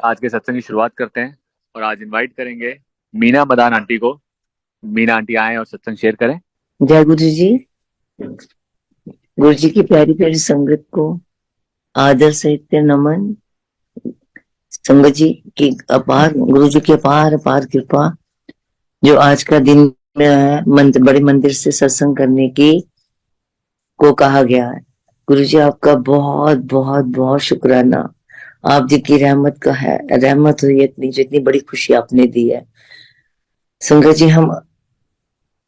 आज के सत्संग की शुरुआत करते हैं और आज इनवाइट करेंगे मीना मदान आंटी को। मीना आंटी आए और सत्संग शेयर करें। जय गुरु जी। गुरु जी की प्यारी प्यारी संगत को आदर सहित नमन। संगत जी की अपार, गुरु जी की अपार अपार कृपा जो आज का दिन में है, बड़े मंदिर से सत्संग करने की को कहा गया है। गुरु जी आपका बहुत बहुत बहुत शुक्राना। आप जी की रहमत का है, रहमत हुई इतनी जो इतनी बड़ी खुशी आपने दी है। संगत जी हम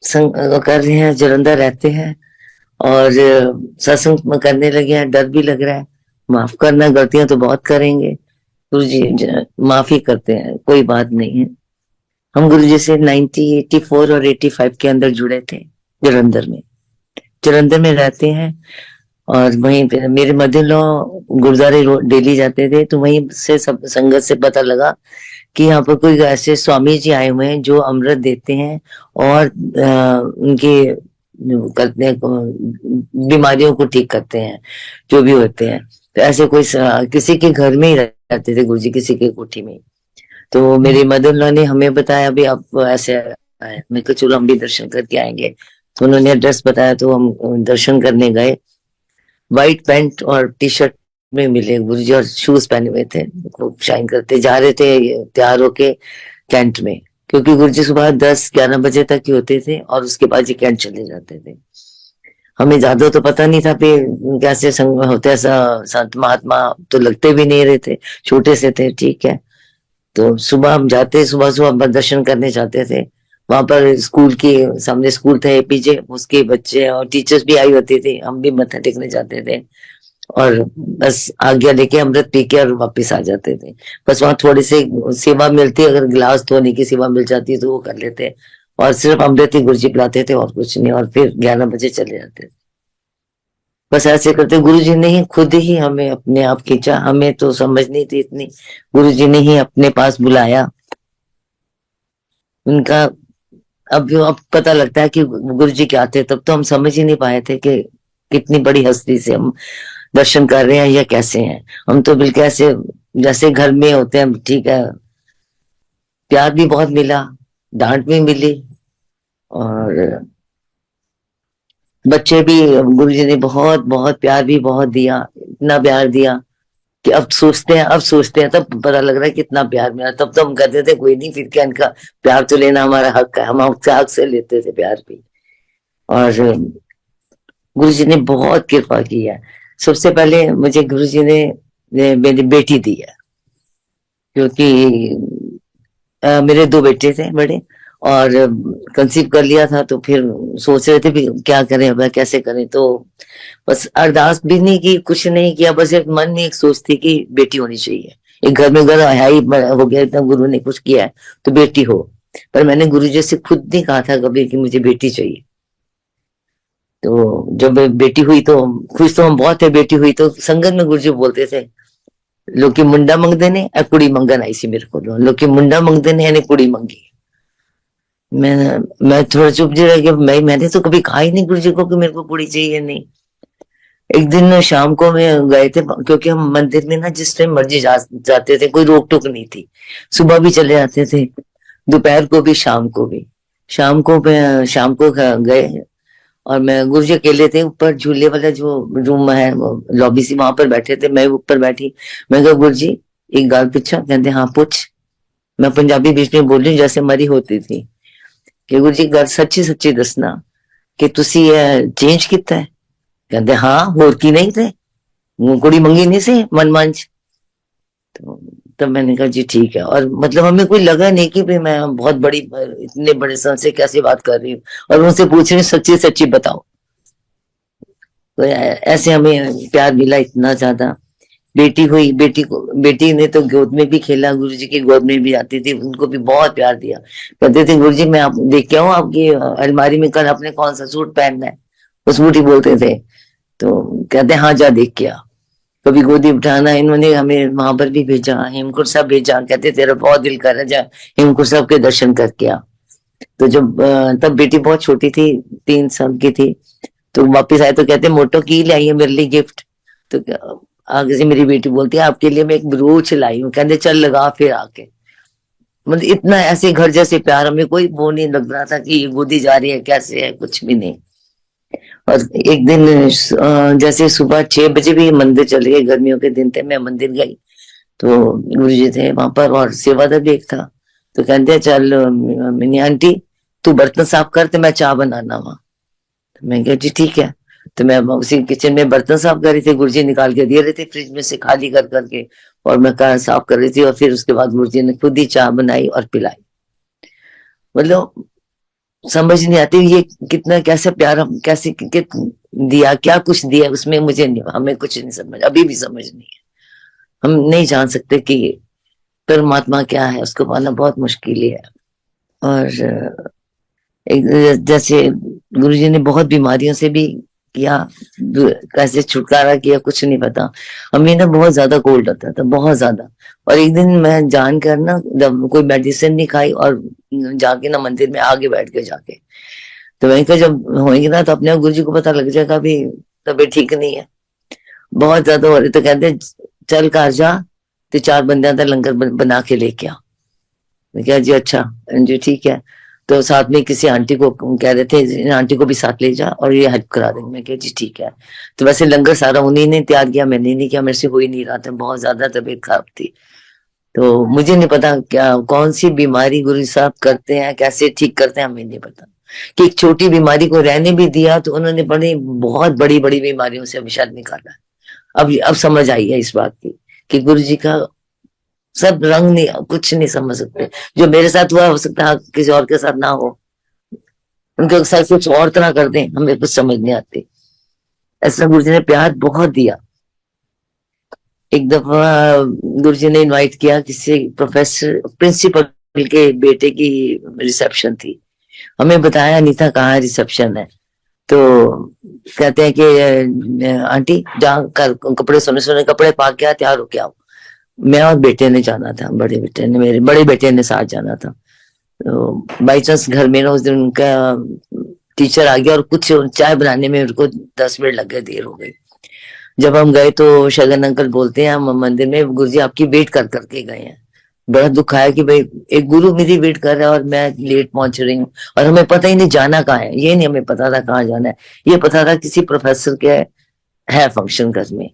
संग कर रहे हैं, जलंधर रहते हैं और सत्संग करने लगे हैं, डर भी लग रहा है। माफ करना, गलतियां तो बहुत करेंगे, गुरु जी माफी करते हैं, कोई बात नहीं है। हम गुरु जी से 1984 और 85 के अंदर जुड़े थे। जलंधर में जलंधर में रहते हैं और वहीं पे मेरे मदर लॉ गुरुद्वारे डेली जाते थे, तो वहीं से सब संगत से पता लगा कि यहाँ पर कोई ऐसे स्वामी जी आए हुए हैं जो अमृत देते हैं और उनके करते हैं, बीमारियों को ठीक करते हैं, जो भी होते हैं। तो ऐसे कोई किसी के घर में ही रहते थे गुरुजी, किसी के कोठी में। तो मेरी मदर लॉ ने हमें बताया भी आप ऐसे आए। मैं कहा चलो हम भी दर्शन करके आएंगे। तो उन्होंने एड्रेस बताया, तो हम दर्शन करने गए। व्हाइट पैंट और टी शर्ट में मिले गुरुजी, और शूज पहने हुए थे, खूब शाइन करते जा रहे थे तैयार होके कैंट में। क्योंकि गुरुजी सुबह 10-11 बजे तक ही होते थे और उसके बाद ही कैंट चले जाते थे। हमें ज्यादा तो पता नहीं था फिर कैसे संग होते, ऐसा संत महात्मा तो लगते भी नहीं रहे थे, छोटे से थे, ठीक है। तो सुबह हम जाते, सुबह सुबह दर्शन करने जाते थे। वहां पर स्कूल के सामने स्कूल था एपीजे, उसके बच्चे और टीचर्स भी आई होती थी, हम भी मत्था टेकने जाते थे। और बस आज्ञा लेके अमृत पी के और वापिस आ जाते थे। बस वहां थोड़ी सी सेवा मिलती, अगर गिलास धोने की सेवा मिल जाती तो वो कर लेते। और सिर्फ अमृत ही गुरुजी पिलाते थे और कुछ नहीं, और फिर 11 बजे चले जाते थे। बस ऐसे करते गुरु जी ने ही खुद ही हमें अपने आप खींचा, हमें तो समझ नहीं थी इतनी। गुरु जी ने ही अपने पास बुलाया। उनका अब पता लगता है कि गुरु जी क्या थे, तब तो हम समझ ही नहीं पाए थे कि कितनी बड़ी हस्ती से हम दर्शन कर रहे हैं या कैसे हैं। हम तो बिल्कुल ऐसे जैसे घर में होते हैं, ठीक है। प्यार भी बहुत मिला, डांट भी मिली, और बच्चे भी गुरु जी ने बहुत बहुत प्यार भी बहुत दिया, इतना प्यार दिया कि अब सोचते हैं तब पता लग रहा है कितना प्यार मिला। तब तो हम कहते थे कोई नहीं, फिर क्या, इनका प्यार तो लेना हमारा हक है, हम आपसे हक से लेते थे प्यार भी। और गुरु जी ने बहुत कृपा की है। सबसे पहले मुझे गुरु जी ने मेरी बेटी दी है, क्योंकि मेरे दो बेटे थे बड़े, और कंसीव कर लिया था। तो फिर सोच रहे थे भी क्या करें, अब कैसे करें। तो बस अरदास भी नहीं की, कुछ नहीं किया, बस एक मन में एक सोच थी कि बेटी होनी चाहिए। एक घर में घर है ही हो गया, इतना गुरु ने कुछ किया है तो बेटी हो। पर मैंने गुरु जी से खुद नहीं कहा था कभी कि मुझे बेटी चाहिए। तो जब बेटी हुई तो खुश तो हम बहुत थे। बेटी हुई तो संगत में गुरु जी बोलते थे, लोकी मुंडा मंगते ने कुड़ी मंगन आई सी मेरे को, लोकी मुंडा मंगते ने कुड़ी मंगी। मैं मैं थोड़ा चुप जी रह गया। मैंने तो कभी कहा ही नहीं गुरु जी को कि मेरे को कुड़ी चाहिए, नहीं। एक दिन शाम को मैं गए थे, क्योंकि हम मंदिर में ना जिस टाइम मर्जी जाते थे, कोई रोक टोक नहीं थी। सुबह भी चले जाते थे, दोपहर को भी, शाम को भी। शाम को गए, और मैं गुरु जी अकेले थे ऊपर, झूले वाला जो रूम है लॉबी सी, वहां पर बैठे थे, मैं ऊपर बैठी। मैं कहा गुरु जी एक गाल पूछा? कहते हाँ पूछ। मैं पंजाबी बीच में बोली जैसे मरी होती थी कि गुरु जी गल सच्ची सच्ची दसना कि तुसी चेंज किता है। कहते हाँ, होर की नहीं थे, कुड़ी मंगी नहीं सी मन मन च। तो तब मैंने कहा जी ठीक है। और मतलब हमें कोई लगा नहीं कि भाई मैं बहुत बड़ी, इतने बड़े सन से कैसे बात कर रही हूँ, और उनसे पूछ रही हूँ सच्ची सच्ची बताओ। तो ऐसे हमें प्यार मिला इतना ज्यादा। बेटी हुई, बेटी ने तो गोद में भी खेला, गुरु जी की गोद में भी आती थी, उनको भी बहुत प्यार दिया। कहते थे गुरु जी मैं आप देख के आऊँ आपकी अलमारी में, कल आपने कौन सा सूट पहनना है, उस बूटी बोलते थे। तो कहते हाँ जा देख के आ। कभी गोदी उठाना, इन्होंने हमें वहां पर भी भेजा, हेमकुंड साहब भेजा। कहते तेरा बहुत दिल कर रहा, जा हेमकुंड साहब के दर्शन करके आ। तो जब तब बेटी बहुत छोटी थी, 3 साल की थी। तो वापिस आए तो कहते मोटो की ले आई है मेरे लिए गिफ्ट। तो आगे से मेरी बेटी बोलती है आपके लिए मैं एक ब्रोच लाई हूँ, कहते चल लगा फिर आके। मतलब इतना ऐसे घर जैसे प्यार, हमें कोई वो नहीं लग रहा था कि ये गोदी जा रही है कैसे है, कुछ भी नहीं। और एक दिन जैसे सुबह 6 बजे भी मंदिर चले गए, गर्मियों के दिन थे, मैं मंदिर गई तो गुरु जी थे वहां पर और सेवादार भी एक था। तो कहते हैं चल मिनी आंटी तू बर्तन साफ कर तो मैं चाय बनाना वहां। तो मैं कहा जी ठीक है। तो मैं उसी किचन में बर्तन साफ कर रही थी, गुरुजी निकाल के दे रहे थे फ्रिज में से खाली कर करके, और मैं साफ कर रही थी। और फिर उसके बाद गुरुजी ने खुद ही चाय बनाई और पिलाई। मतलब समझ नहीं आती ये कितना कैसे प्यार हम कैसे दिया, क्या कुछ दिया उसमें, मुझे नहीं, हमें कुछ नहीं समझ, अभी भी समझ नहीं है। हम नहीं जान सकते कि परमात्मा क्या है, उसको पाना बहुत मुश्किल है। और जैसे गुरुजी ने बहुत बीमारियों से भी किया, कैसे छुटकारा किया कुछ नहीं पता। हमें ना बहुत ज्यादा कोल्ड होता था, बहुत ज्यादा। और एक दिन मैं जानकर ना जब कोई मेडिसिन नहीं खाई और जाके ना मंदिर में आगे बैठ के जाके, तो वहीं का जब होंगे ना तो अपने गुरु जी को पता लग जाएगा अभी तबीयत ठीक नहीं है, बहुत ज्यादा हो रही। तो कहते चल कार जा, तो 4 बंदे का लंगर बना के लेके आ। मैं कहा जी अच्छा जी ठीक है। तो साथ में किसी आंटी को कह रहे थे इन आंटी को भी साथ ले जा और ये हेल्प करा देंगे। मैं कहा जी ठीक है। तो वैसे लंगर सारा उन्हीं ने तैयार किया, मैंने नहीं किया, मेरे से हो ही नहीं रहा था, बहुत ज्यादा तबीयत खराब थी। तो मुझे नहीं पता क्या कौन सी बीमारी गुरु साहब करते हैं, कैसे ठीक करते हैं, हमें नहीं पता। कि एक छोटी बीमारी को रहने भी दिया तो उन्होंने बड़ी बहुत बड़ी बड़ी बीमारियों से हमेशा निकाला। अब समझ आई है इस बात की कि गुरु जी का सब रंग नहीं, कुछ नहीं समझ सकते। जो मेरे साथ हुआ हो सकता है किसी और के साथ ना हो, उनके साथ कुछ और तरह कर दें, हमें कुछ समझ नहीं आती। ऐसा गुरु जी ने प्यार बहुत दिया। एक दफा गुरु जी ने इनवाइट किया किसी प्रोफेसर प्रिंसिपल के बेटे की रिसेप्शन थी। हमें बताया नहीं था कहाँ रिसेप्शन है। तो कहते हैं कि आंटी जहाँ कपड़े सोने सोने कपड़े पा के आ, तैयार हो के आओ। मैं और बेटे ने जाना था, बड़े बेटे ने, मेरे बड़े बेटे ने साथ जाना था। तो बाई चांस घर में ना उस दिन उनका टीचर आ गया और कुछ चाय बनाने में उनको 10 मिनट लग गए, देर हो गई। जब हम गए तो शगन अंकल बोलते हैं हम मंदिर में गुरुजी आपकी वेट कर करके गए हैं। बड़ा दुख आया कि भाई एक गुरु मेरी वेट कर रहा है और मैं लेट पहुंच रही हूँ, और हमें पता ही नहीं जाना कहाँ है, ये नहीं हमें पता था कहाँ जाना है। ये पता था किसी प्रोफेसर के है फंक्शन घर में।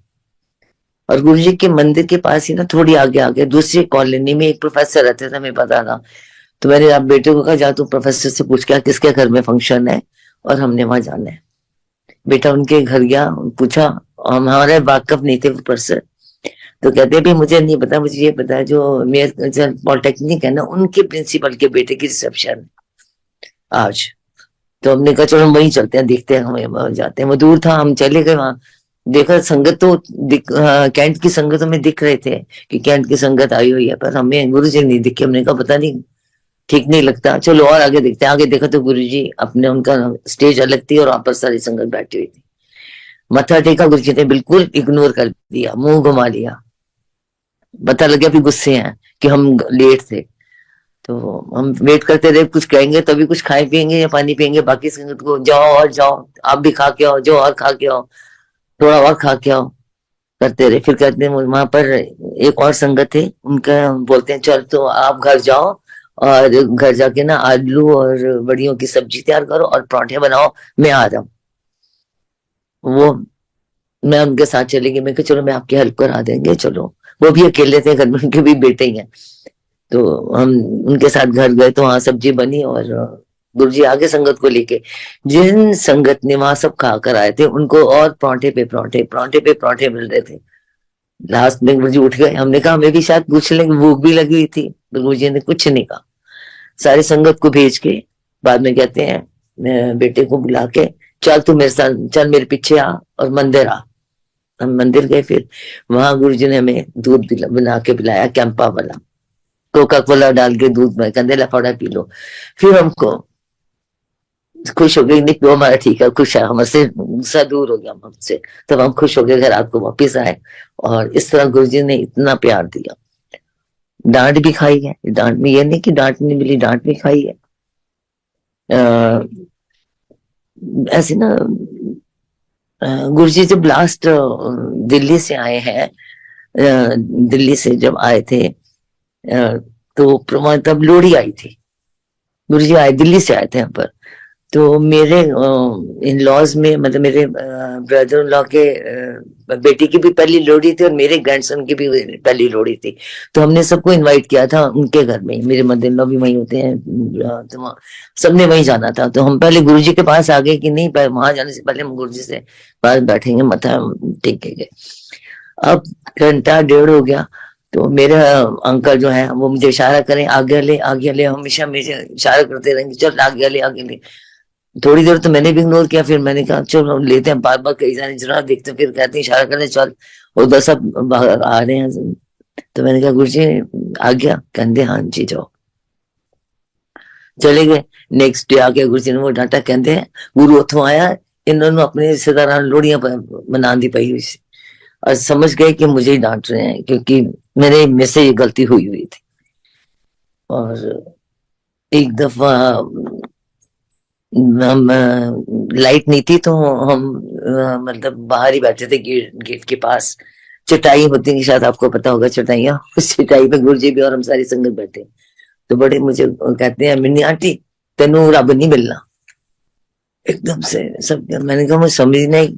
और गुरु जी के मंदिर के पास ही ना थोड़ी आगे आगे दूसरी कॉलोनी में एक प्रोफेसर रहते थे, हमें पता था। तो मैंने आप बेटे को कहा जा तू प्रोफेसर से पूछ के किसके घर में फंक्शन है और हमने वहां जाना है। बेटा उनके घर गया, पूछा, हमारे वाकफ नहीं थे प्रोफेसर। तो कहते भी मुझे नहीं पता, मुझे ये पता है जो मेयर पॉलिटेक्निक है ना उनके प्रिंसिपल के बेटे की रिसेप्शन आज। तो हमने कहा चलो हम वहीं चलते हैं, देखते हैं, हम जाते हैं। वो दूर था, हम चले गए वहां। देखा संगत तो कैंट की संगत हमें दिख रहे थे कि कैंट की संगत आई हुई है, पर हमें गुरु जी नहीं दिखे। हमने कहा पता नहीं, ठीक नहीं लगता, चलो और आगे देखते हैं। आगे देखा तो गुरु जी अपने, उनका स्टेज अलग थी और वहां पर सारी संगत बैठी हुई थी। मत्था टेका, गुरु जी ने बिल्कुल इग्नोर कर दिया, मुंह घुमा लिया। पता लग गया भी गुस्से हैं कि हम लेट थे। तो हम वेट करते रहे, कुछ कहेंगे तभी कुछ खाए पियेंगे या पानी पियेंगे। बाकी संगत को जाओ और जाओ, आप भी खा के आओ, जो और खा के आओ, थोड़ा और खा के आओ, करते रहे। फिर कहते हैं वहां पर एक और संगत है उनका, बोलते हैं चल तो आप घर जाओ और घर जाके ना आलू और बड़ियों की सब्जी तैयार करो और पराठे बनाओ, मैं आ रहा हूँ। वो मैं उनके साथ चली गई, मैं कहा चलो मैं आपकी हेल्प करा देंगे चलो। वो भी अकेले थे घर में, उनके भी बेटे ही हैं। तो हम उनके साथ घर गए तो वहां सब्जी बनी और गुरुजी आगे संगत को लेके, जिन संगत ने वहां सब खा कर आए थे उनको और पराठे पे पराठे, पराठे पे पराठे मिल रहे थे। लास्ट में गुरुजी उठ गए, हमने कहा हमें भी शायद पूछ लेंगे, भूख भी लगी हुई थी। गुरुजी ने कुछ नहीं कहा, सारी संगत को भेज के बाद में कहते हैं बेटे को बुला के चल तू मेरे साथ चल, मेरे पीछे आ और मंदिर आ। हम मंदिर गए। फिर वहां गुरुजी ने हमें दूध बना के पिलाया, कैंपा वाला, कोका कोला डाल के दूध में, कंदे लफाड़ा पी लो। फिर हमको खुश हो गए, नहीं पियो हमारा ठीक है, खुश है, हमसे गुस्सा दूर हो गया हमसे। तब हम खुश हो गए, घर आपको वापिस आए। और इस तरह गुरुजी ने इतना प्यार दिया। डांट भी खाई है, डांट में ये नहीं कि डांट नहीं मिली, डांट भी खाई है। ऐसे ना गुरु जी जब लास्ट दिल्ली से आए हैं, दिल्ली से जब आए थे, तो तब लोहड़ी आई थी। गुरु जी आए, दिल्ली से आए थे यहाँ पर। तो मेरे इन लॉज में, मतलब मेरे ब्रदर इन लॉ के बेटी की भी पहली लोहड़ी थी और मेरे ग्रैंडसन की भी पहली लोहड़ी थी। तो हमने सबको इनवाइट किया था उनके घर में, मेरे मदर इन लॉ भी वहीं होते हैं, तो सबने वहीं जाना था। तो हम पहले गुरु जी के पास आ गए कि नहीं, वहां जाने से पहले हम गुरु जी से पास बैठेंगे, मत्था टेकेंगे। अब घंटा डेढ़ हो गया, तो मेरे अंकल जो है वो मुझे इशारा करें, आगे ले, हमेशा मुझे इशारा करते रहेंगे, चल आगे ले। थोड़ी देर तो मैंने भी इग्नोर किया, फिर मैंने कहा चलो हम लेते हैं, बार बार कई जाने जरा देखते, फिर कहते हैं इशारा करने चल, और उधर सब बाहर आ रहे हैं। तो मैंने कहा गुरु जी आ गया, कहते हाँ जी जाओ, चले गए। नेक्स्ट डे आके गुरु जी ने वो डांटा, कहते हैं गुरु उथों आया, इन्होंने अपने रिश्तेदार लोहड़ियां मना दी पई हुई सी, और समझ गए कि मुझे ही डांट रहे हैं, क्योंकि मेरे से ये गलती हुई थी। और एक दफा हम लाइट नहीं थी, तो हम मतलब बाहर ही बैठे थे, गेट के पास चटाई होती है, शायद आपको पता होगा चटाइयाँ, उस चटाई पे गुरु जी भी और हम सारी संगत बैठे। तो बड़े मुझे कहते हैं, मिन्नी आंटी तेनू रब नहीं मिलना, एकदम से सब। मैंने कहा मुझे समझ नहीं,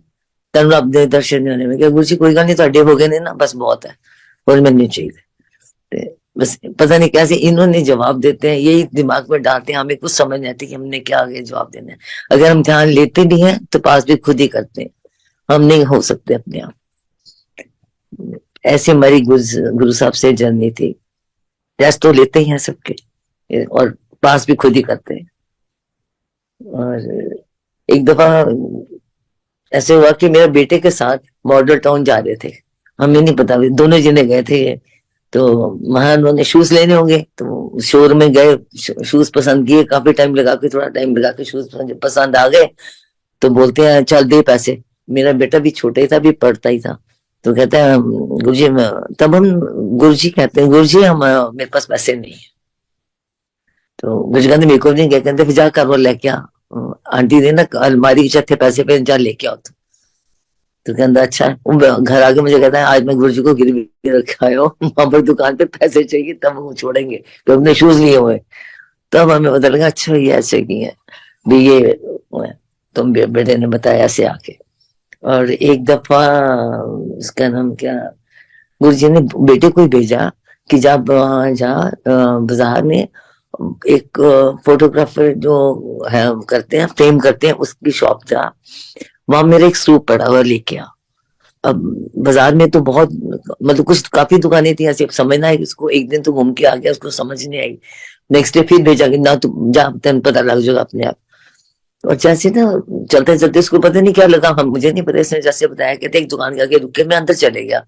तेन रब दे दर्शन नहीं होने में। क्या गुरु जी कोई गल नहीं, ਤੁਹਾਡੇ हो गए ने ना, बस बहुत है, और मैंने चाहिए। बस पता नहीं कैसे इन्होंने जवाब देते हैं, यही दिमाग में डालते हैं, हमें कुछ समझ नहीं आती कि हमने क्या आगे जवाब देना है। अगर हम ध्यान लेते नहीं है तो पास भी खुद ही करते हैं, हम नहीं हो सकते अपने आप। ऐसे हमारी गुरु साहब से जर्नी थी। टेस्ट तो लेते ही हैं सबके, और पास भी खुद ही करते हैं। और एक दफा ऐसे हुआ कि मेरे बेटे के साथ मॉडल टाउन जा रहे थे, हमें नहीं पता, दोनों जने गए थे। तो वहां उन्होंने शूज लेने होंगे, तो शोर में गए, शूज पसंद किए, काफी टाइम लगा के, थोड़ा टाइम लगा के शूज पसंद आ गए। तो बोलते हैं चल दे पैसे। मेरा बेटा भी छोटा ही था, भी पढ़ता ही था। तो कहता है गुरुजी, तब हम गुरुजी कहते हैं, गुरुजी हम मेरे पास पैसे नहीं है। तो गुरुजी कहते मेरे को नहीं, कहते फिर जा कर वो लेके आ, आंटी ने ना अलमारी के चौथे पैसे पे जा लेके आओ। तो कहता अच्छा, घर आके मुझे कहता है आज मैं गुरु जी को गिरवी रखा आया हूँ, वहां पर दुकान पे पैसे चाहिए तब वो छोड़ेंगे, तो हमने शूज लिए हुए। तब हमें पता लगा अच्छा ये ऐसे की है भी, ये तुम बेटे ने बताया ऐसे आके। और एक दफा उसका नाम क्या, गुरु जी ने बेटे को ही भेजा कि जा वहां जा बाजार में, एक फोटोग्राफर जो है करते हैं, फ्रेम करते हैं, उसकी शॉप जा, वहां मेरा एक सूप पड़ा हुआ लेके आ। अब बाजार में तो बहुत, मतलब कुछ काफी दुकानें थी ऐसी, अब समझना है इसको, एक दिन तो घूम के आ गया, उसको समझ नहीं आई। नेक्स्ट डे फिर भेजा कि ना तुम जा, तेन पता लग जाएगा अपने आप। और जैसे ना चलते चलते उसको पता नहीं क्या लगा, हम मुझे नहीं पता, इसने जैसे बताया, कहते एक दुकान के आगे रुक के मैं अंदर चले गया,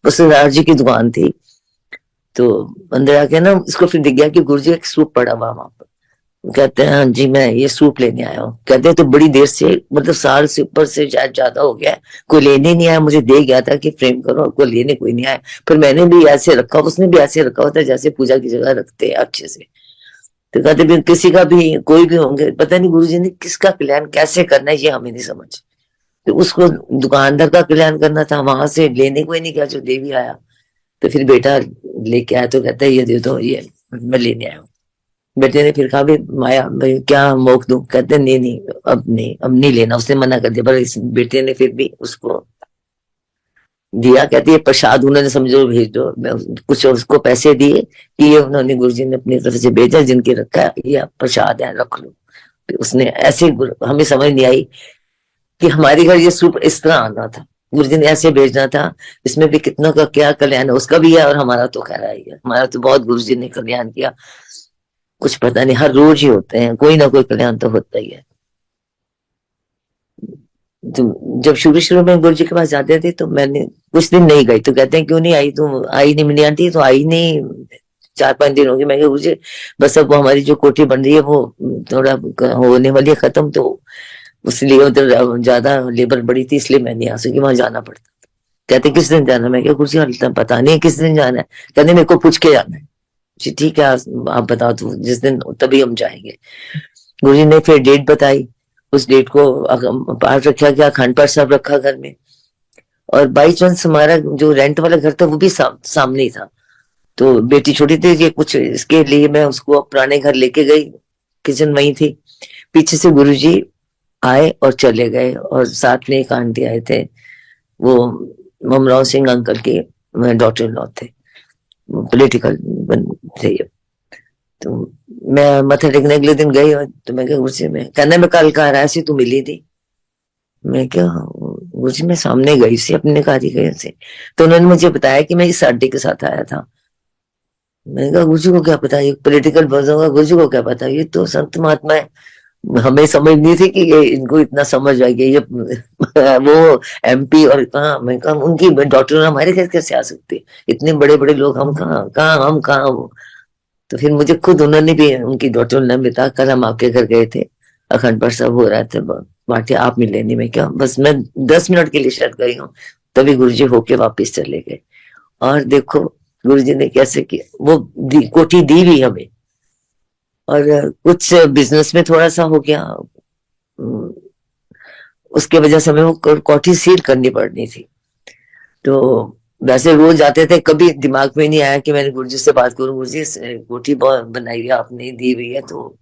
बस सरदार जी की दुकान थी। तो अंदर आके ना इसको फिर दिख गया कि गुरु जी एक सूप पड़ा हुआ वहां पर। कहते हैं हाँ जी मैं ये सूप लेने आया हूँ। कहते हैं तो बड़ी देर से, मतलब साल से ऊपर से शायद ज्यादा हो गया, कोई लेने नहीं आया, मुझे दे गया था कि फ्रेम करो, कोई लेने कोई नहीं आया। फिर मैंने भी ऐसे रखा, उसने भी ऐसे रखा होता जैसे पूजा की जगह रखते हैं अच्छे से। तो कहते फिर किसी का भी कोई भी होंगे, पता नहीं गुरु जी ने किसका कल्याण कैसे करना है ये हमें नहीं समझ। तो उसको दुकानदार का कल्याण करना था, वहां से लेने को ही नहीं गया, जो देवी आया। तो फिर बेटा लेके आया, तो कहता है ये दे दो, ये मैं लेने आया हूँ। बेटे ने फिर कहा भी माया भाई क्या मोक दूं, कहते नहीं नहीं अब नहीं लेना, उसने मना कर दिया। पर इस बेटे ने फिर भी उसको दिया, कहते ये प्रसाद उन्होंने समझो भेज दो, कुछ उसको पैसे दिए कि ये उन्होंने गुरुजी ने अपनी तरफ से भेजा, जिनके रखा है ये प्रसाद है रख लो। फिर उसने ऐसे, हमें समझ नहीं आई कि हमारे घर ये सूप इस तरह आना था, गुरुजी ने ऐसे भेजना था। इसमें भी कितनों का क्या कल्याण है, उसका भी है और हमारा तो खैर ही है। हमारा तो बहुत गुरुजी ने कल्याण किया, कुछ पता नहीं, हर रोज ही होते हैं, कोई ना कोई कल्याण तो होता ही है। तो जब शुरू शुरू में गुरु जी के पास जाते थे तो मैंने कुछ दिन नहीं गई, तो कहते हैं क्यों नहीं आई, तुम आई नहीं, मिली आंटी तो आई नहीं, 4-5 दिन हो गए। मैं गुरु जी बस अब वो हमारी जो कोठी बन रही है वो थोड़ा होने वाली है खत्म, तो इसलिए उधर ज्यादा लेबर बड़ी थी, इसलिए मैं नहीं आ सकी, वहां जाना पड़ता। कहते किस दिन जाना, मैं क्या गुरु जी पता नहीं किस दिन जाना है, कहते मेरे को पूछ के जाना है। जी ठीक है आप बताओ, तो जिस दिन तभी हम जाएंगे। गुरु जी ने फिर डेट बताई, उस डेट को पाठ रखा गया, अखंड पाठ साहब रखा घर में। और बाई चांस हमारा जो रेंट वाला घर था वो भी सामने ही था। तो बेटी छोटी थी कि कुछ इसके लिए मैं उसको पुराने घर लेके गई, किचन वही थी। पीछे से गुरुजी आए और चले गए, और साथ में एक आंटी आए थे, वो ममराव सिंह अंकल के डॉटर इन लॉ थे, पॉलिटिकल थे ये। तो मैं मत्था टेकने अगले दिन गई, और तो मैं क्या गुरुजी, में कहना मैं कल कहा रहा सी तू मिली थी। मैं क्या गुरुजी मैं सामने गई सी अपने कारीगर से, तो उन्होंने मुझे बताया कि मैं इस आंटी के साथ आया था। मैंने कहा गुरुजी को क्या पता, ये पॉलिटिकल पर्सन होगा, गुरुजी को क्या पता, ये तो संत महात्मा है। हमें समझ नहीं थी कि ये इनको इतना समझ आएगी, ये वो एमपी, और कहा मैं कहा उनकी डॉक्टर हमारे घर कैसे आ सकती है, इतने बड़े बड़े लोग, हम कहाँ कहाँ हम कहाँ वो। तो फिर मुझे खुद उन्होंने भी, उनकी डॉक्टर ने बताया कल हम आपके घर गए थे, अखंड पाठ साहब हो रहा था, बाटे आप मिले नहीं। मैं क्या बस मैं 10 मिनट के लिए शायद गई हूँ, तभी गुरुजी होके वापिस चले गए। और देखो गुरुजी ने कैसे किया, वो कोठी दी भी हमें। और कुछ बिजनेस में थोड़ा सा हो गया, उसके वजह से हमें वो कोठी सील करनी पड़नी थी। तो वैसे रोज जाते थे, कभी दिमाग में नहीं आया कि मैंने गुरुजी से बात करूं, गुरुजी कोठी बहुत बनाई है आपने, दी हुई है तो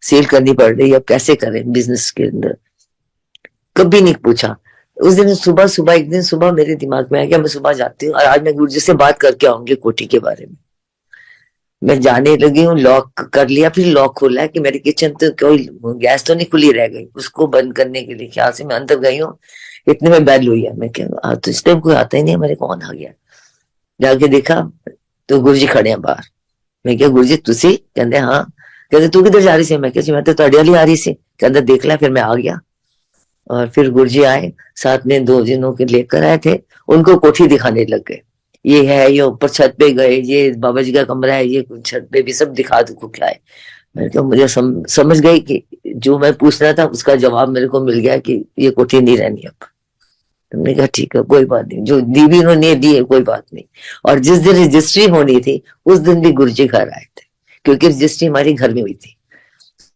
सील करनी पड़ रही है, अब कैसे करें बिजनेस के अंदर, कभी नहीं पूछा। उस दिन सुबह सुबह, एक दिन सुबह मेरे दिमाग में आया कि मैं सुबह जाती हूँ और आज मैं गुरुजी से बात करके आऊंगी कोठी के बारे में। मैं जाने लगी हूँ, लॉक कर लिया, फिर लॉक खोला कि मेरी किचन तो कोई गैस तो नहीं खुली रह गई, उसको बंद करने के लिए ख्याल से मैं अंदर गई हूँ, इतने में बेल हुई है। मैं क्या तो इस टाइम कोई आता ही नहीं, मेरे कौन आ गया, जाके देखा तो गुरुजी खड़े हैं बाहर। मैं क्या गुरुजी तुसी, कहते हाँ। कहते तू किधर जा रही सी, मैं क्या मैं तो ਤੁਹਾਡੇ वाली आ रही सी। कहते देख ला, फिर मैं आ गया। और फिर गुरुजी आए, साथ में 2 जनों के लेकर आए थे, उनको कोठी दिखाने लग गए, ये है, ये ऊपर छत पे गए, ये बाबा जी का कमरा है, ये छत पे भी सब दिखा दो क्या है। मैंने कहा मुझे समझ गई कि जो मैं पूछ रहा था उसका जवाब मेरे को मिल गया कि ये कोठी नहीं रहनी अब। तुमने कहा ठीक है कोई बात नहीं, जो दी भी उन्होंने दी है कोई बात नहीं। और जिस दिन रजिस्ट्री होनी थी उस दिन भी गुरुजी घर आए थे, क्योंकि रजिस्ट्री हमारी घर में हुई थी,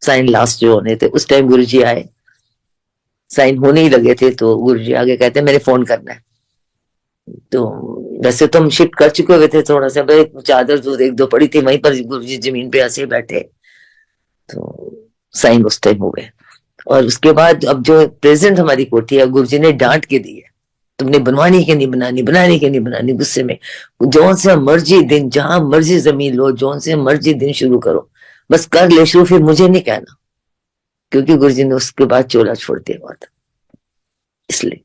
साइन लास्ट जो होने थे उस टाइम गुरुजी आए, साइन होने ही लगे थे, तो गुरुजी आगे कहते मेरे फोन करना है। तो वैसे तो हम शिफ्ट कर चुके हुए थे, थोड़ा सा चादर जो एक दो पड़ी थी वहीं पर, गुरुजी जमीन पे ऐसे ही बैठे, तो साइन उस टाइम हो गए। और उसके बाद अब जो प्रेजेंट हमारी कोठी है, गुरुजी ने डांट के दी है, तुमने बनवानी के नहीं बनानी, बनाने के नहीं बनानी, गुस्से में, जौन से मर्जी दिन, जहां मर्जी जमीन लो, जौन से मर्जी दिन शुरू करो, बस कर ले शुरू, फिर मुझे नहीं कहना, क्योंकि गुरुजी ने उसके बाद चोला छोड़ दिया हुआ था। इसलिए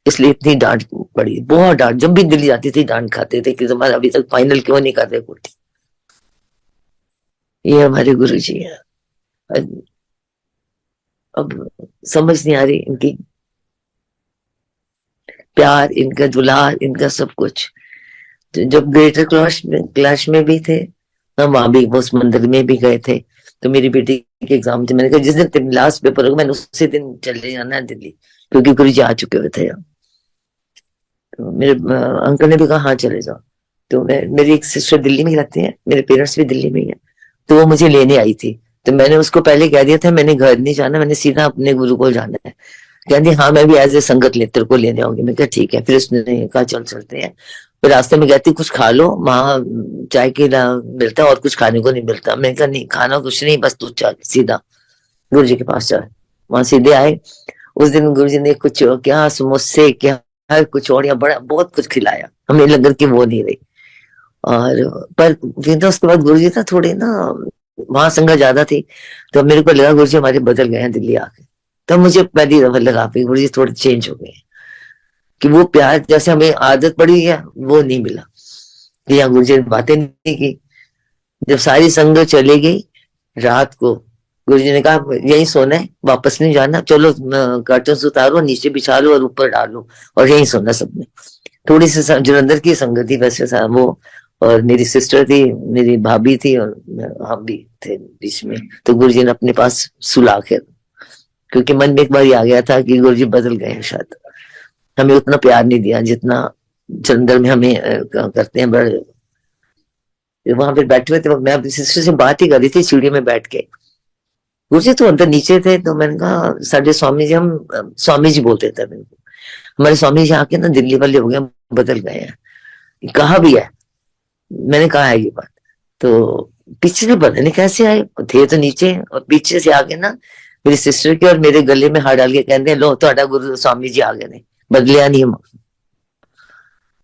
इसलिए इतनी डांट पड़ी, बहुत डांट, जब भी दिल्ली जाती थी डांट खाते थे कि तुम्हारा अभी तक फाइनल क्यों नहीं कर रहे कोठी। ये हमारे गुरुजी है। अब समझ नहीं आ रही इनकी प्यार, इनका दुलार, इनका सब कुछ। तो जब ग्रेटर क्लास में भी थे, हम वहां भी उस मंदिर में भी गए थे। तो मेरी बेटी के एग्जाम थे, मैंने कहा जिस दिन लास्ट पेपर होगा मैंने उसी दिन चले जाना है दिल्ली, क्योंकि गुरुजी आ चुके हुए थे यहाँ। तो मेरे अंकल ने भी कहा हाँ चले जाओ। तो मेरी एक सिस्टर दिल्ली में ही रहती है, मेरे पेरेंट्स भी दिल्ली में ही है, तो वो मुझे लेने आई थी। तो मैंने उसको पहले कह दिया था मैंने घर नहीं जाना, मैंने सीधा अपने गुरु को जाना है। कहती हाँ मैं भी एज ए संगत लेतर को लेने आऊंगी। मैं कहा ठीक है। फिर उसने कहा चल चलते हैं। फिर रास्ते में कहती कुछ खा लो, वहां चाय के मिलता है और कुछ खाने को नहीं मिलता। मैं कहा नहीं खाना कुछ नहीं, बस तू चल सीधा गुरु जी के पास चल। वहां सीधे आए। उस दिन गुरु जी ने कुछ क्या समोसे क्या कुछ और या बड़ा बहुत कुछ खिलाया, हमें लगा कि वो नहीं रही। और पर फिर तो उसके बाद गुरु जी था थोड़े ना, वहां संगत ज्यादा थी, तो मेरे को लगा गुरु जी हमारे बदल गए हैं दिल्ली आके। तब मुझे पहली दफा लगा गुरु जी थोड़े चेंज हो गए, कि वो प्यार जैसे हमें आदत पड़ी है वो नहीं मिला, कि यहाँ गुरु जी ने बातें नहीं की। जब सारी संगत चली गई रात को, गुरु जी ने कहा यही सोना है, वापस नहीं जाना, चलो कर्टन उतारो, नीचे बिछा लो और ऊपर डालो और यही सोना सबने। थोड़ी सी जलंधर की संगत थी वैसे वो, और मेरी सिस्टर थी, मेरी भाभी थी, और हम भी थे बीच में। तो गुरु जी ने अपने पास सुला के, क्योंकि मन में एक बार आ गया था कि गुरु जी बदल गए हैं, शायद हमें उतना प्यार नहीं दिया जितना जलंधर में हमें करते हैं। बड़े वहां पे बैठे हुए थे, मैं अपनी सिस्टर से बात ही कर रही थी सीढ़ी में बैठ के, गुरु जी तो अंदर नीचे थे, तो मैंने कहा साढ़े स्वामी जी, हम स्वामी जी बोलते थे मेरे को, हमारे स्वामी जी आके ना दिल्ली वाले हो गए, बदल गए हैं। कहा भी है, मैंने कहा है ये बात। तो पीछे से पता नहीं कैसे आए, थे तो नीचे, और पीछे से आके ना मेरी सिस्टर के और मेरे गले में हाथ डाल के कहते हैं, लो ਤੁਹਾਡਾ गुरु स्वामी जी आ गए ने, बदलिया नहीं हम।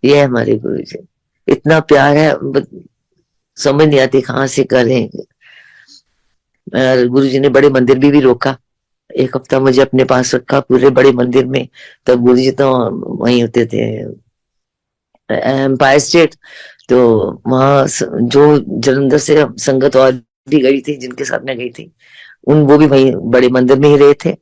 ये है हमारे गुरु जी, इतना प्यार है, समझ नहीं आती कहाँ से करें। गुरु जी ने बड़े मंदिर भी रोका, एक हफ्ता मुझे अपने पास रखा पूरे बड़े मंदिर में। तब गुरु जी तो वहीं होते थे, एम्पायर स्टेट। तो वहां जो जलंधर से संगत और भी गई थी, जिनके साथ मैं गई थी, वो भी वहीं बड़े मंदिर में ही रहे थे।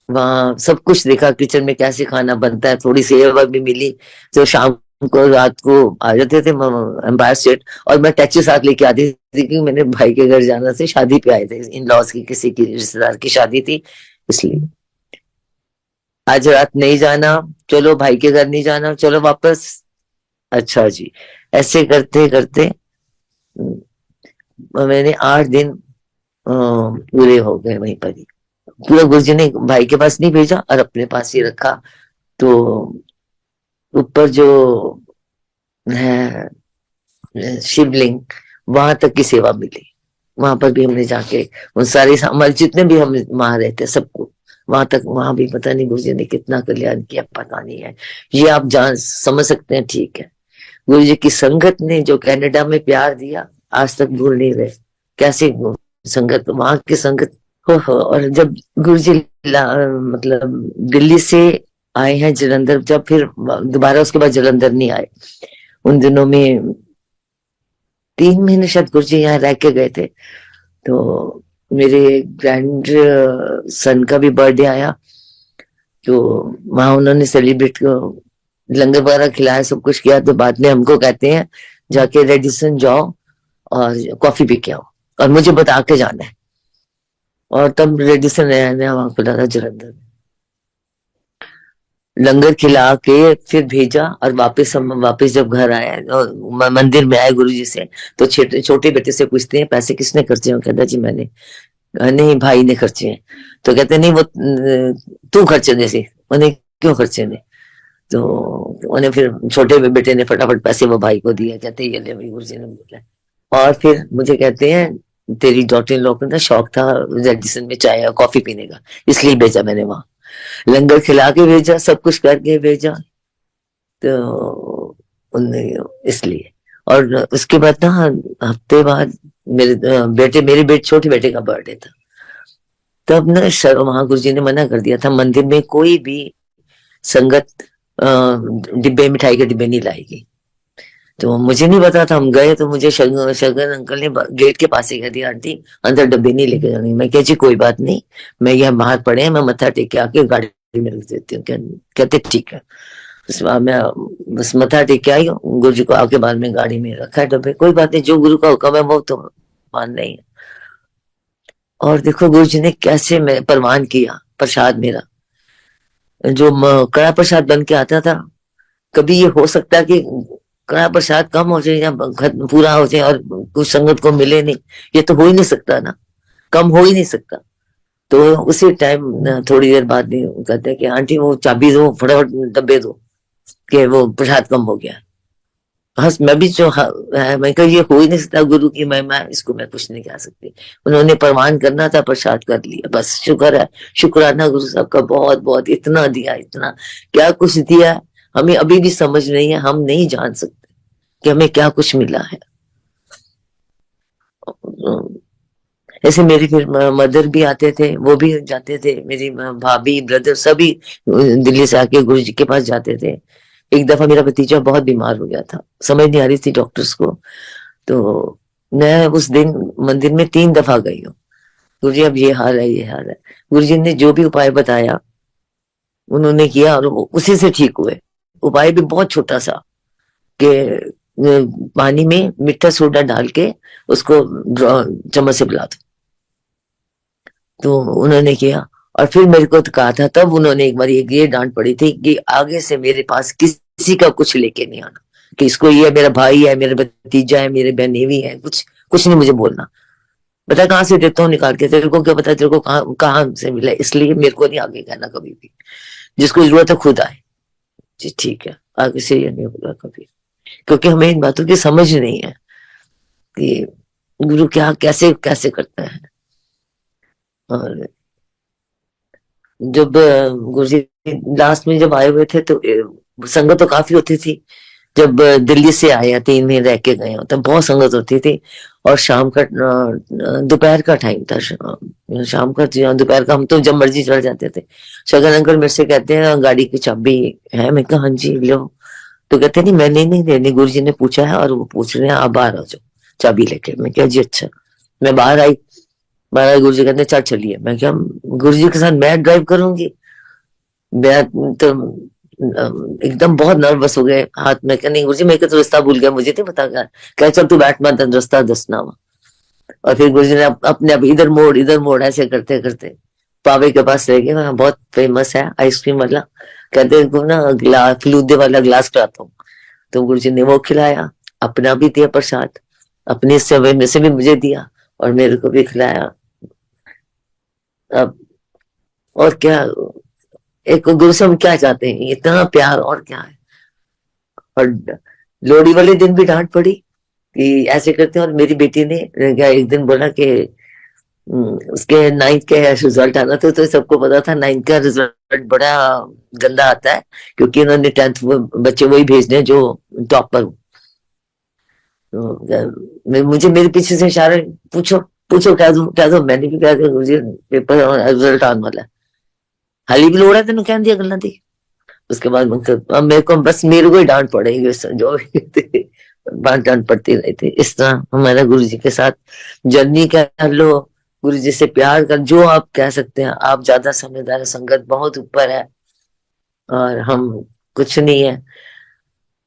वहां सब कुछ देखा, किचन में कैसे खाना बनता है, थोड़ी सेवा भी मिली। तो शाम को रात को आ जाते थे एम्पायर स्टेट, और मैं टैक्सी साथ लेके आती थी, क्योंकि मैंने भाई के घर जाना से, शादी पे आए थे, इन लॉज की किसी की रिश्तेदार की शादी थी, इसलिए। आज रात नहीं जाना, चलो भाई के घर नहीं जाना, चलो वापस, अच्छा जी। ऐसे करते करते मैंने 8 दिन पूरे हो गए वहीं पर ही। पूरा गुरु जी ने भाई के पास नहीं भेजा और अपने पास ही रखा। तो ऊपर जो है शिवलिंग, वहां तक की सेवा मिली। वहां पर भी हमने जाके उन सारे हमारे जितने भी हम वहां रहते सबको, वहां तक, वहां भी पता नहीं गुरु जी ने कितना कल्याण किया, पता नहीं है। ये आप जान समझ सकते हैं, ठीक है। गुरु जी की संगत ने जो कनाडा में प्यार दिया, आज तक भूल नहीं रहे। कैसे संगत, वहां की संगत हो। और जब गुरु जी मतलब दिल्ली से आए हैं जलंधर, जब फिर दोबारा उसके बाद जलंधर नहीं आए, उन दिनों में 3 महीने शायद गुरु जी यहाँ रह के गए थे। तो मेरे ग्रैंड सन का भी बर्थडे आया, तो वहां उन्होंने सेलिब्रेट, लंगर वगैरह खिलाया, सब कुछ किया। तो बाद में हमको कहते हैं जाके रेडिसन जाओ और कॉफी पी के आओ, और मुझे बता के जाना है। और तब रेडिसन नया नया वहां खुला था जलंधर में, लंगर खिला के फिर भेजा। और वापस हम वापस जब घर आए और मंदिर में आए गुरु जी से, तो छोटे छोटे बेटे से पूछते हैं पैसे किसने खर्चे हैं, कहता जी मैंने। नहीं, भाई ने खर्चे हैं। तो कहते नहीं, वो तू खर्चे दे से। उन्हें क्यों खर्चे ने? तो उन्हें फिर छोटे बेटे ने फटाफट पैसे वो भाई को दिए, कहते ये ले भाई, गुरु जी ने बोला। और फिर मुझे कहते हैं तेरी डॉटर इन लॉ को ना शौक था रेडिसन में चाय और कॉफी पीने का, इसलिए भेजा मैंने वहां, लंगर खिला के भेजा, सब कुछ करके भेजा। तो उनने इसलिए। और उसके बाद ना हफ्ते बाद मेरे बेटे छोटे बेटे का बर्थडे था। तब ना वहां गुरु जी ने मना कर दिया था, मंदिर में कोई भी संगत डिब्बे, मिठाई के डिब्बे नहीं लाएगी। तो मुझे नहीं पता था, हम गए तो मुझे शगन अंकल ने गेट के पास ही कह दिया, आंटी अंदर डब्बे नहीं लेके जाने। मैं कह जी कोई बात नहीं, मैं यहाँ बाहर पड़े हैं, मैं मत्था टेक के आके गाड़ी में रख देती हूँ। कहते ठीक है। उसके बाद मैं बस मत्था टेक के आई, गुरु जी को आके बाद में गाड़ी में रखा है डब्बे, कोई बात नहीं, जो गुरु का हुक्म है वो तो मानना ही है। और देखो गुरु जी ने कैसे मैं परवान किया प्रसाद मेरा, जो कड़ा प्रसाद बन के आता था। कभी ये हो सकता है कि कड़ा प्रसाद कम हो जाए या पूरा हो जाए और कुछ संगत को मिले नहीं? ये तो हो ही नहीं सकता ना, कम हो ही नहीं सकता। तो उसी टाइम थोड़ी देर बाद भी कहते हैं कि आंटी वो चाबी दो, फटाफट डब्बे दो, कि वो प्रसाद कम हो गया। हंस मैं भी जो मैं कहा ये हो ही नहीं सकता, गुरु की महिमा है, इसको मैं कुछ नहीं कह सकती। उन्होंने प्रमाण करना था, प्रसाद कर लिया, बस शुक्र है, शुक्राना गुरु साहब का बहुत बहुत, इतना दिया, इतना क्या कुछ दिया, हमें अभी भी समझ नहीं है, हम नहीं जान सकते कि हमें क्या कुछ मिला है। ऐसे मेरी फिर मदर भी आते थे, वो भी जाते थे, मेरी भाभी ब्रदर सभी दिल्ली से आके गुरु जी के पास जाते थे। एक दफा मेरा भतीजा बहुत बीमार हो गया था, समझ नहीं आ रही थी डॉक्टर्स को। तो मैं उस दिन मंदिर में 3 दफा गई हूँ, गुरु जी अब ये हाल है, ये हाल है। गुरु जी ने जो भी उपाय बताया उन्होंने किया, और उसी से ठीक हुए। उपाय भी बहुत छोटा सा, कि पानी में मीठा सोडा डाल के उसको चम्मच से पिला दो। तो उन्होंने किया, और फिर मेरे को तो कहा था, तब उन्होंने एक बार ये डांट पड़ी थी कि आगे से मेरे पास किसी का कुछ लेके नहीं आना, कि इसको ये मेरा भाई है, मेरा भतीजा है, मेरे बहनेवी है, कुछ कुछ नहीं मुझे बोलना। बता कहाँ से देता हूँ निकाल के, तेरे को क्या पता तेरे को कहाँ कहाँ से मिला, इसलिए मेरे को नहीं आगे कहना कभी भी। जिसको जरूरत है खुद आए। जी ठीक है, आगे से ये नहीं होगा कभी, क्योंकि हमें इन बातों की समझ नहीं है कि गुरु क्या कैसे कैसे करता है। और जब गुरु जी लास्ट में जब आए हुए थे तो संगत तो काफी होती थी। जब दिल्ली से आए 3 महीने रह के गए तब बहुत संगत होती थी। और शाम का दोपहर का टाइम था, शाम का दोपहर का, हम तो जब मर्जी चढ़ जाते थे। शगन अंकल मेरे से कहते हैं गाड़ी की चाबी है, मैं कहा हाँ जी लो। तो कहते नहीं मैंने नहीं देनी, गुरु जी ने पूछा है और वो पूछ रहे हैं, आप बाहर आ जाओ चाबी लेके। मैं क्या जी अच्छा। मैं बाहर आई, बाहर गुरु जी कहते चल चलिए। मैं क्या गुरु जी के साथ मैं ड्राइव करूंगी? मैं तो एकदम बहुत नर्वस हो गए हाथ में। क्या नहीं गुरु जी मैं तो रास्ता भूल गया, मुझे नहीं पता क्या। क्या चल तू बैठ मत, रास्ता दसना हुआ। और फिर गुरु जी ने अपने आप इधर मोड़ ऐसे करते करते पावे के पास रह गए, वहाँ बहुत फेमस है आइसक्रीम वाला। कहते हैं को ना ग्लास फलूदे वाला ग्लास कराता हूँ। तो गुरु जी ने वो खिलाया, अपना भी दिया प्रसाद, अपने सेवे में से भी मुझे दिया और मेरे को भी खिलाया। अब और क्या, एक गुरु से हम क्या चाहते हैं, इतना प्यार और क्या है। और लोहड़ी वाले दिन भी डांट पड़ी कि ऐसे करते हैं। और मेरी बेटी ने क्या एक दिन बोला कि उसके 9th के रिजल्ट आना था, तो सबको पता था 9th का रिजल्ट बड़ा गंदा आता है, क्योंकि उन्होंने 10th बच्चे वही भेजने हैं जो टॉपर। तो मुझे मेरे पीछे से इशारा, पूछो पूछो क्या दो। मैंने भी कहा मुझे पेपर रिजल्ट आने वाला है, हाली भी लोड़ा तेन कह दिया गल्ला दी। उसके बाद अब मेरे को बस मेरे को ही डांट पड़ेगी, जो भी थी डांट पड़ती रही थी। इस तरह हमारा गुरु जी के साथ जर्नी कर लो, गुरु जी से प्यार कर, जो आप कह सकते हैं। आप ज्यादा समझदार है, संगत बहुत ऊपर है और हम कुछ नहीं है।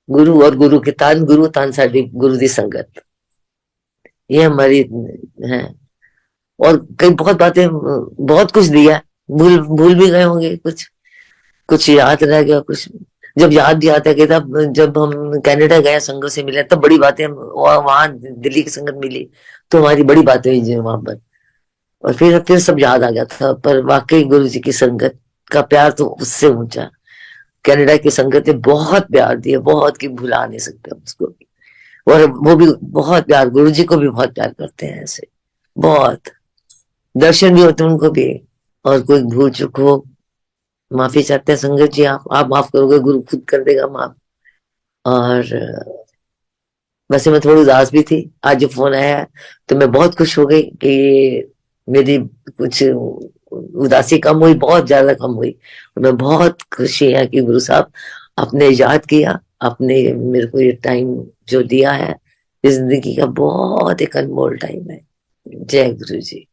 गुरु और गुरु के तान, गुरु तान साडी गुरु दी संगत, ये हमारी है। और कई बहुत बातें, बहुत कुछ दिया, भूल भूल भी गए होंगे कुछ, कुछ याद रह गया कुछ। जब याद भी आता है कि तब जब हम कनाडा गए संगत से मिले, तब बड़ी बातें वहां दिल्ली की संगत मिली, तो हमारी बड़ी बातें हुई जी वहां पर। और फिर सब याद आ गया था। पर वाकई गुरु जी की संगत का प्यार तो उससे ऊंचा। कनाडा की संगत ने बहुत प्यार दिया, बहुत की भुला नहीं सकते हम उसको भी। और वो भी बहुत प्यार, गुरु जी को भी बहुत प्यार करते हैं ऐसे, बहुत दर्शन भी होते हैं उनको भी। और कोई भूल चूक हो माफी चाहते हैं संगत जी, आप माफ करोगे, गुरु खुद कर देगा माफ। और वैसे मैं थोड़ी उदास भी थी, आज जो फोन आया है तो मैं बहुत खुश हो गई कि मेरी कुछ उदासी कम हुई, बहुत ज्यादा कम हुई। और मैं बहुत खुशी है कि गुरु साहब आपने याद किया, आपने मेरे को ये टाइम जो दिया है, इस जिंदगी का बहुत एक अनमोल टाइम है। जय गुरु जी।